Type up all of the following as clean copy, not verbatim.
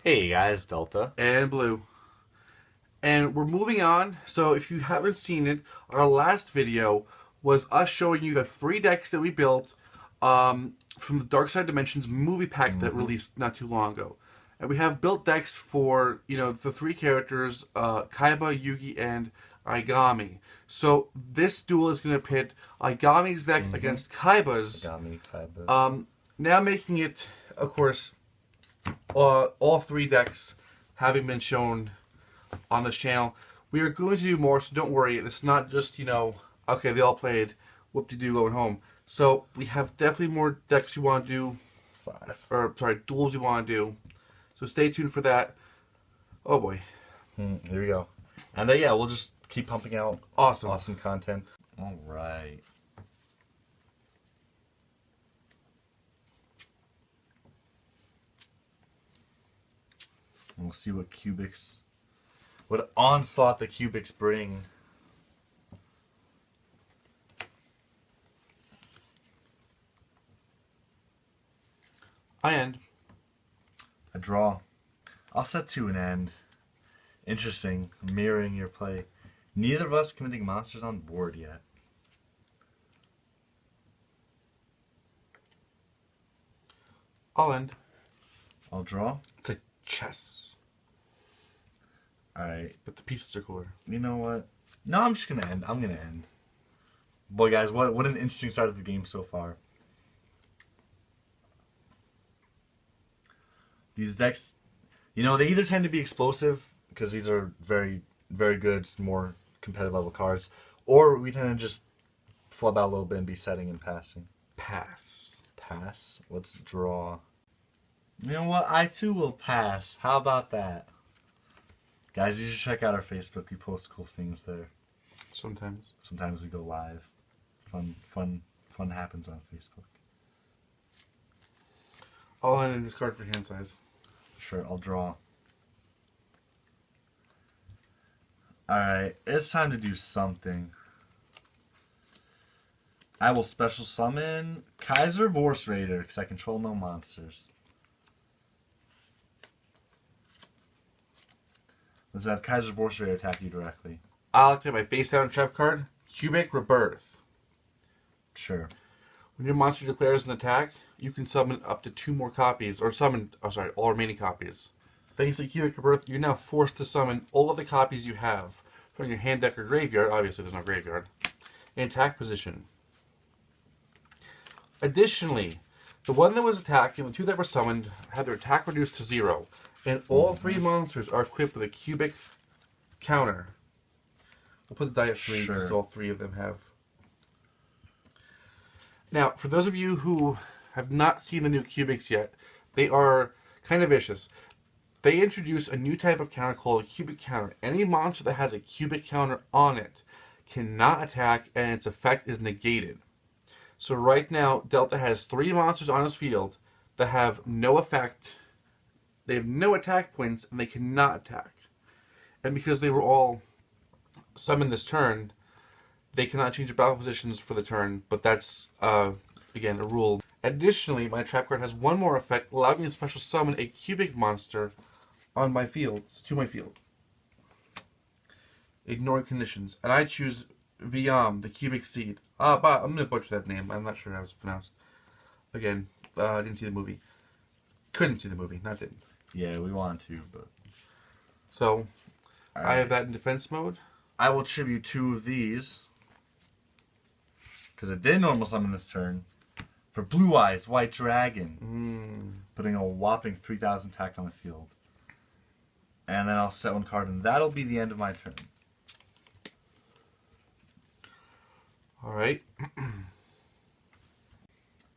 Hey guys, Delta. And Blue. And we're moving on. So if you haven't seen it, our last video was us showing you the 3 decks that we built from the Dark Side Dimensions movie pack that released not too long ago. And we have built decks for, the 3 characters, Kaiba, Yugi, and Aigami. So this duel is going to pit Aigami's deck against Kaiba's. Aigami, Kaiba. Now making it, of course, all 3 decks having been shown on this channel. We are going to do more, so don't worry. It's not just, okay, they all played, whoop-de-doo, going home. So we have definitely more decks we want to do. 5. Duels we want to do. So stay tuned for that. Oh boy. Here we go. And yeah, we'll just keep pumping out awesome content. All right. We'll see what onslaught the cubics bring. I end. A draw. I'll set to an end. Interesting. Mirroring your play. Neither of us committing monsters on board yet. I'll end. I'll draw. It's like chess, Alright. but the pieces are cooler. You know what? No, I'm just gonna end. I'm gonna end. Boy, guys, what an interesting start of the game so far. These decks, they either tend to be explosive because these are very, very good, more competitive level cards, or we tend to just flub out a little bit and be setting and passing. Pass. Pass. Let's draw. You know what? I too will pass. How about that? Guys, you should check out our Facebook. We post cool things there. Sometimes. Sometimes we go live. Fun happens on Facebook. I'll end and discard for hand size. Sure, I'll draw. Alright, it's time to do something. I will special summon Kaiser Vorse Raider because I control no monsters. Let's have Kaiser Vorse Raider attack you directly. I'll take my face down trap card, Cubic Rebirth. Sure. When your monster declares an attack, you can summon up to 2 more copies, or all remaining copies. Thanks to Cubic Rebirth, you're now forced to summon all of the copies you have from your hand, deck, or graveyard. Obviously, there's no graveyard. In attack position. Additionally, the one that was attacking, the 2 that were summoned, had their attack reduced to 0. And all 3 monsters are equipped with a cubic counter. We'll put the die at 3 because all 3 of them have. Now, for those of you who have not seen the new cubics yet, they are kind of vicious. They introduce a new type of counter called a cubic counter. Any monster that has a cubic counter on it cannot attack, and its effect is negated. So right now, Delta has 3 monsters on his field that have no effect. They have no attack points, and they cannot attack. And because they were all summoned this turn, they cannot change their battle positions for the turn, but that's, again, a rule. Additionally, my trap card has one more effect, allowing me to special summon a cubic monster on my field, to my field. Ignoring conditions. And I choose Viam, the cubic seed. I'm going to butcher that name. I'm not sure how it's pronounced. Again, I didn't see the movie. Couldn't see the movie, not didn't. Yeah, we want to, but... So, I have that in defense mode. I will tribute 2 of these. Because it did normal summon this turn. For Blue-Eyes, White Dragon. Putting a whopping 3,000 attack on the field. And then I'll set 1 card, and that'll be the end of my turn. Alright.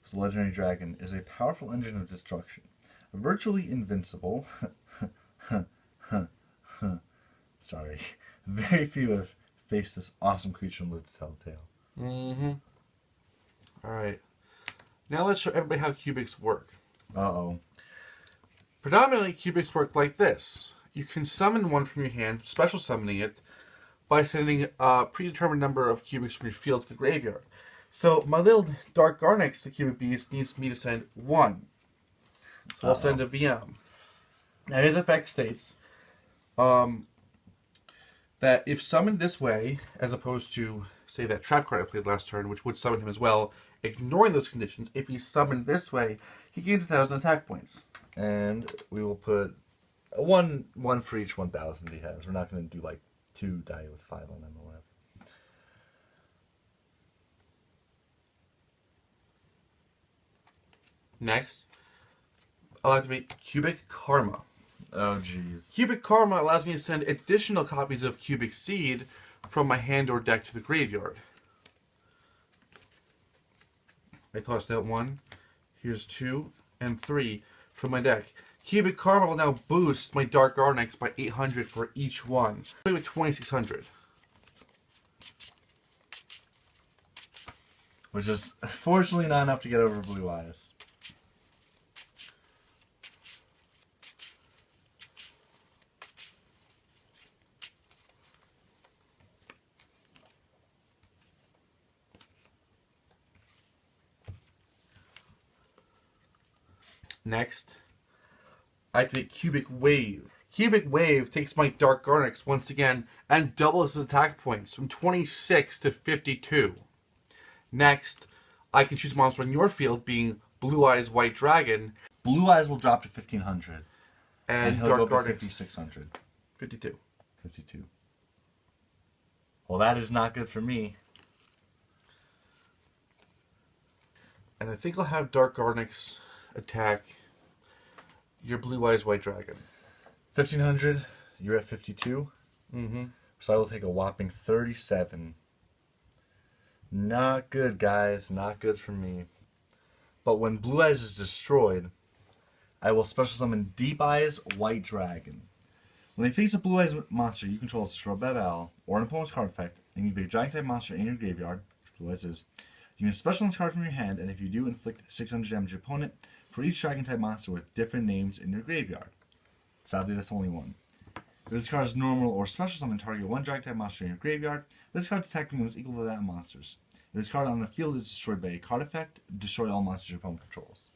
This legendary dragon is a powerful engine of destruction. Virtually invincible. Sorry. Very few have faced this awesome creature and lived to tell the tale. Alright. Now let's show everybody how cubics work. Uh-oh. Predominantly, cubics work like this. You can summon one from your hand, special summoning it, by sending a predetermined number of cubics from your field to the graveyard. So my little Dark Garnex, the cubic beast, needs me to send 1. So I'll send a VM. Now his effect states that if summoned this way, as opposed to, say, that trap card I played last turn, which would summon him as well, ignoring those conditions, if he's summoned this way, he gains 1,000 attack points. And we will put one for each 1,000 he has. We're not going to do like 2 die with 5 on them or whatever. Next, I'll activate Cubic Karma. Oh, jeez. Cubic Karma allows me to send additional copies of Cubic Seed from my hand or deck to the graveyard. I tossed out 1. Here's 2 and 3 from my deck. Cubic Karma will now boost my Dark Arnix by 800 for each one. Play with 2,600. Which is fortunately not enough to get over Blue-Eyes. Next, I activate Cubic Wave. Cubic Wave takes my Dark Garnix once again and doubles his attack points from 26 to 52. Next, I can choose a monster on your field, being Blue-Eyes White Dragon. Blue-Eyes will drop to 1,500. And he'll Dark go to Garnix 5,600. 52. 52. Well, that is not good for me. And I think I'll have Dark Garnix attack your Blue-Eyes White Dragon. 1,500. You're at 52. Mm-hmm. So I will take a whopping 37. Not good, guys. Not good for me. But when Blue-Eyes is destroyed, I will special summon Deep Eyes White Dragon. When you face a Blue-Eyes monster you control is destroyed by battle, or an opponent's card effect, and you have a giant type monster in your graveyard, which Blue-Eyes is, you can special this card from your hand, and if you do, inflict 600 damage to your opponent for each dragon type monster with different names in your graveyard. Sadly, that's only one. If this card is normal or special summon, target one dragon type monster in your graveyard. This card's attack minimum is equal to that monster's. If this card on the field is destroyed by a card effect, destroy all monsters your opponent controls.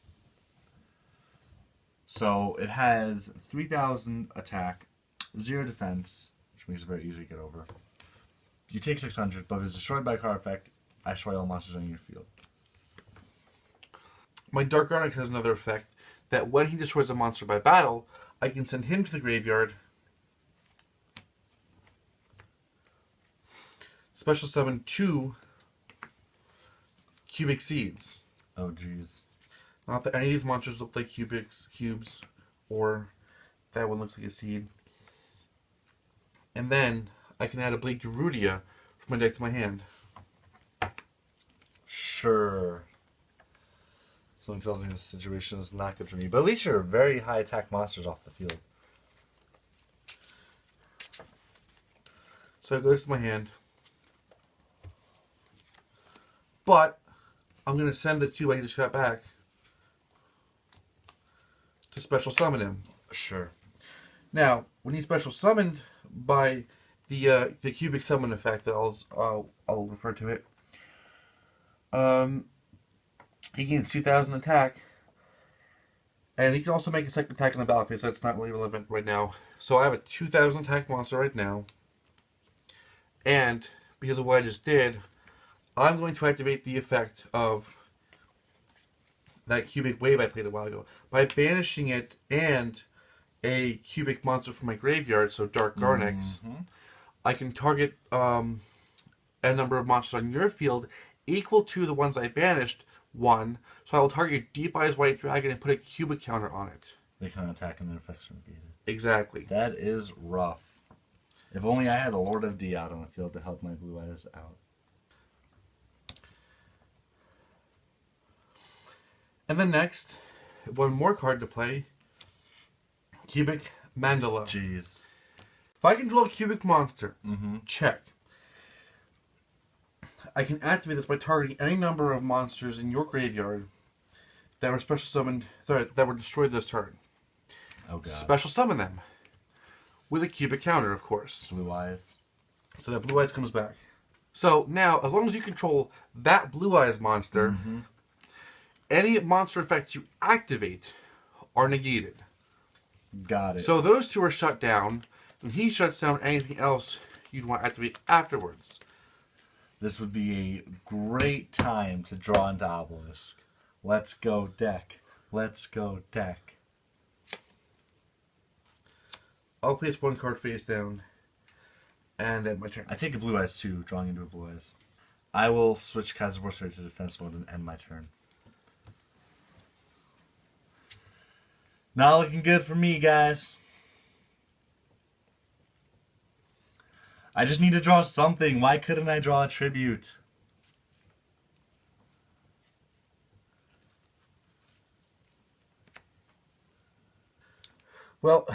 So it has 3,000 attack, 0 defense, which makes it very easy to get over. You take 600, but if it's destroyed by a card effect, I destroy all monsters on your field. My Dark Garnix has another effect that when he destroys a monster by battle, I can send him to the graveyard, special summon 2 Cubic Seeds. Oh, jeez. Not that any of these monsters look like cubes, or that one looks like a seed. And then I can add a Blade Garudia from my deck to my hand. Sure. Something tells me this situation is not good for me. But at least you're very high attack monsters off the field. So it goes to my hand. But I'm going to send the 2 I just got back to special summon him. Sure. Now, when he's special summoned by the cubic summon effect, that I'll refer to it. He gains 2,000 attack, and he can also make a second attack on the battlefield. So that's not really relevant right now. So I have a 2,000 attack monster right now, and because of what I just did, I'm going to activate the effect of that cubic wave I played a while ago by banishing it and a cubic monster from my graveyard, so Dark Garnix. Mm-hmm. I can target a number of monsters on your field equal to the ones I banished, 1. So I will target Deep Eyes White Dragon and put a cubic counter on it. They can't attack and their effects are negated. Exactly. That is rough. If only I had a Lord of D out on the field to help my Blue-Eyes out. And then next, one more card to play. Cubic Mandala. Jeez. If I control a cubic monster, check. I can activate this by targeting any number of monsters in your graveyard that were special summoned, that were destroyed this turn. Oh god. Special summon them. With a cubic counter, of course. Blue-Eyes. So that Blue-Eyes comes back. So now, as long as you control that Blue-Eyes monster, any monster effects you activate are negated. Got it. So those two are shut down, and he shuts down anything else you'd want to activate afterwards. This would be a great time to draw into Obelisk. Let's go deck. Let's go deck. I'll place one card face down, and end my turn. I take a Blue-Eyes too, drawing into a Blue-Eyes. I will switch Kaiba Blue-Eyes to defense mode and end my turn. Not looking good for me, guys. I just need to draw something. Why couldn't I draw a tribute? Well,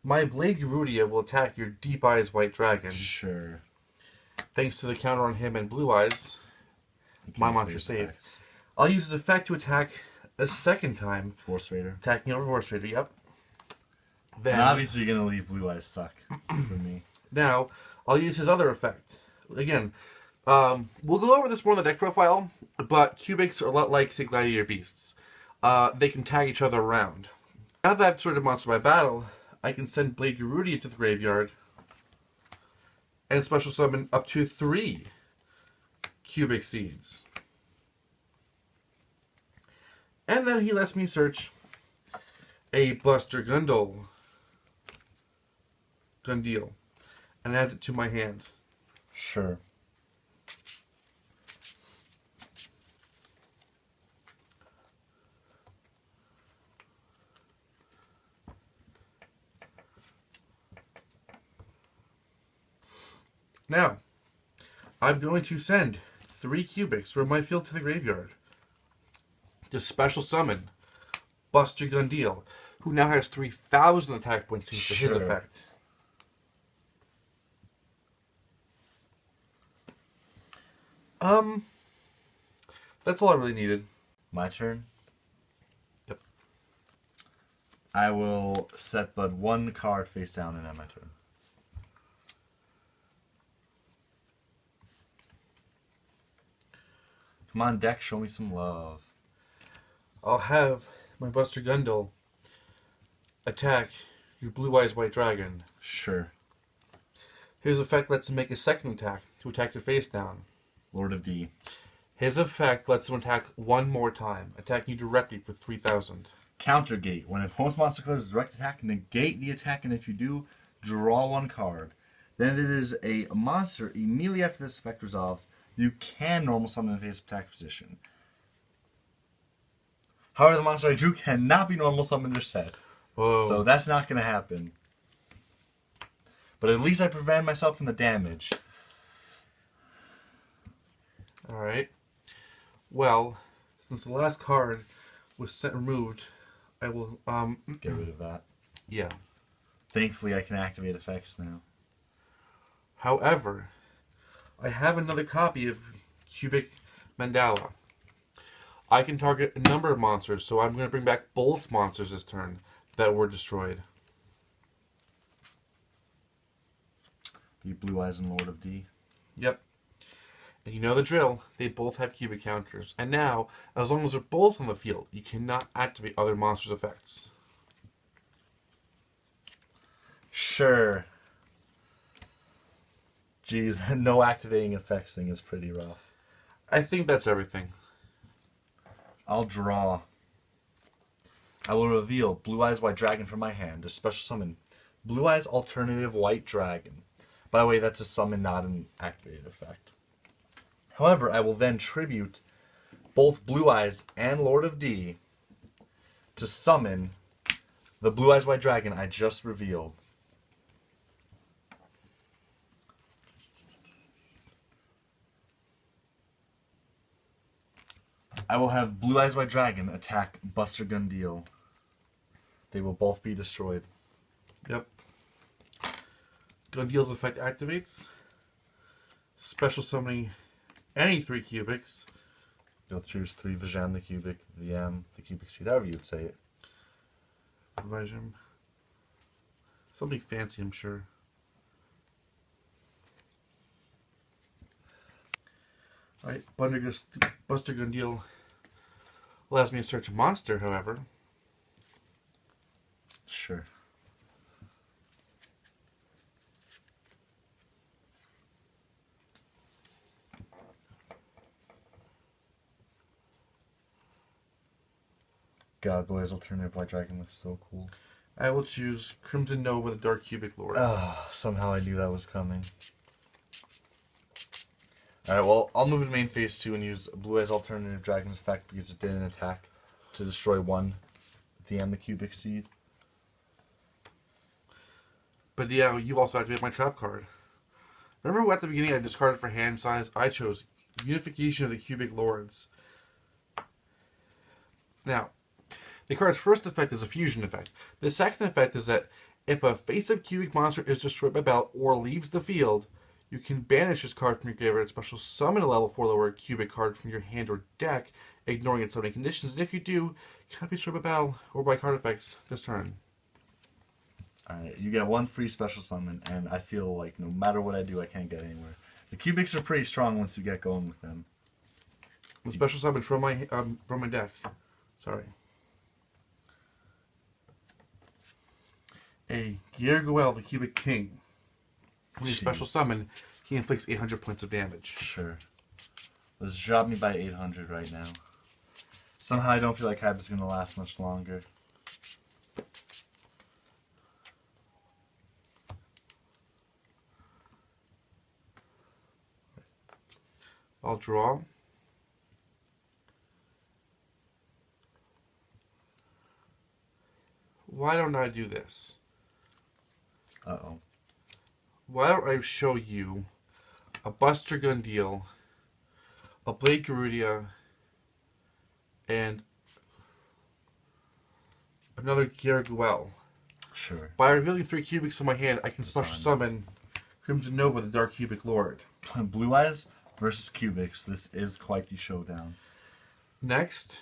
my Blade Garudia will attack your Deep Eyes White Dragon. Sure. Thanks to the counter on him and Blue Eyes, my monster saved. Attacks. I'll use his effect to attack a second time. Force Raider. Attacking over Horse Raider, yep. Then, And obviously you're going to leave Blue-Eyes stuck for me. now, I'll use his other effect. Again, we'll go over this more in the deck profile, but cubics are a lot like, say, Gladiator Beasts. They can tag each other around. Now that I've sorted a monster by battle, I can send Blade Garudia to the graveyard and special summon up to 3 cubic seeds. And then he lets me search a Buster Gundil, and adds it to my hand. Sure. Now, I'm going to send 3 cubics from my field to the graveyard to special summon Buster Gundil, who now has 3,000 attack points for his Sure. effect. That's all I really needed. My turn? Yep. I will set but 1 card face down and end my turn. Come on, deck, show me some love. I'll have my Buster Gundil attack your Blue Eyes White Dragon. Sure. His effect lets him make a second attack to attack your face down. Lord of D. His effect lets him attack one more time, attacking you directly for 3,000. Countergate. When an opponent's monster declares a direct attack, negate the attack, and if you do, draw 1 card. Then it is a monster. Immediately after this effect resolves, you can normal summon in face attack position. However, the monster I drew cannot be normal summoned or set. Whoa. So that's not going to happen. But at least I prevent myself from the damage. Alright. Well, since the last card was removed, I will, Get rid of that. yeah. Thankfully, I can activate effects now. However, I have another copy of Cubic Mandala. I can target a number of monsters, so I'm going to bring back both monsters this turn that were destroyed. Be Blue Eyes and Lord of D. Yep. And you know the drill. They both have cubic counters. And now, as long as they're both on the field, you cannot activate other monsters' effects. Sure. Jeez, no activating effects thing is pretty rough. I think that's everything. I'll draw. I will reveal Blue Eyes White Dragon from my hand to special summon Blue Eyes Alternative White Dragon. By the way, that's a summon, not an activated effect. However, I will then tribute both Blue Eyes and Lord of D to summon the Blue Eyes White Dragon I just revealed. I will have Blue Eyes White Dragon attack Buster Gundil. They will both be destroyed. Yep. Gundil's effect activates. Special summoning any 3 cubics. You'll choose 3 Vajan, the cubic, the cubic seed, however you'd say it. Vajam. Something fancy, I'm sure. Alright, Buster Gundil allows me to search a monster, however. Sure. God, Blue-Eyes alternative White Dragon looks so cool. I will choose Crimson Nova, the Dark Cubic Lord. Somehow I knew that was coming. Alright, well, I'll move to main phase 2 and use Blue-Eyes alternative Dragon's effect because it didn't attack to destroy one at the end, the Cubic Seed. But yeah, you also activate my trap card. Remember at the beginning I discarded for hand size? I chose Unification of the Cubic Lords. Now, the card's first effect is a fusion effect. The second effect is that if a face-up cubic monster is destroyed by battle or leaves the field, you can banish this card from your graveyard and special summon a level 4 lower cubic card from your hand or deck, ignoring its summoning conditions. And if you do, it cannot be destroyed by battle or by card effects this turn. Alright, you get one free special summon, and I feel like no matter what I do, I can't get anywhere. The cubics are pretty strong once you get going with them. A special summon from my deck. Sorry. A Duel, the Cubic King. When you special summon, he inflicts 800 points of damage. Sure. Let's drop me by 800 right now. Somehow I don't feel like Kaiba's going to last much longer. I'll draw. Why don't I do this? Uh-oh. Why don't I show you a Buster Gundil, a Blade Garudia, and another Duel. Sure. By revealing 3 cubics in my hand, I can special summon Crimson Nova, the Dark Cubic Lord. Blue-Eyes versus cubics. This is quite the showdown. Next,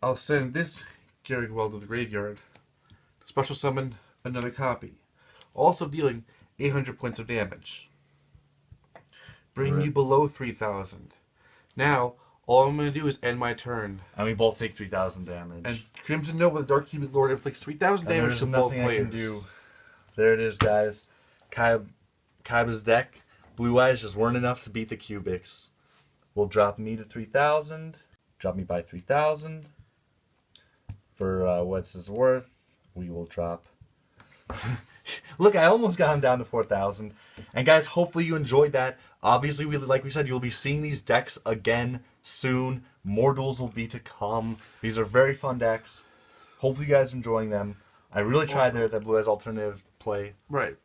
I'll send this Duel to the graveyard to special summon another copy, also dealing 800 points of damage, bringing you below 3,000. Now, all I'm going to do is end my turn. And we both take 3,000 damage. And Crimson Nova, the Dark Cubic Lord, inflicts 3,000 damage to both players. I can do. There it is, guys. Kaiba's deck, Blue-Eyes just weren't enough to beat the cubics. Will drop me to 3,000. Drop me by 3,000. For what's his worth, we will drop. Look, I almost got him down to 4,000. And guys, hopefully you enjoyed that. Obviously, like we said, you'll be seeing these decks again soon. More duels will be to come. These are very fun decks. Hopefully you guys are enjoying them. I really tried there that Blue-Eyes alternative play. Right.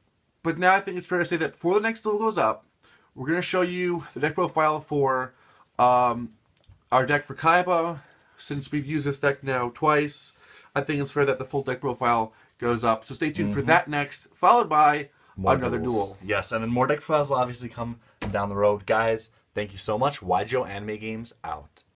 But now I think it's fair to say that before the next duel goes up, we're going to show you the deck profile for our deck for Kaiba. Since we've used this deck now twice, I think it's fair that the full deck profile goes up. So stay tuned for that next, followed by another duel. Yes, and then more deck profiles will obviously come down the road. Guys, thank you so much. YGO Anime Games out.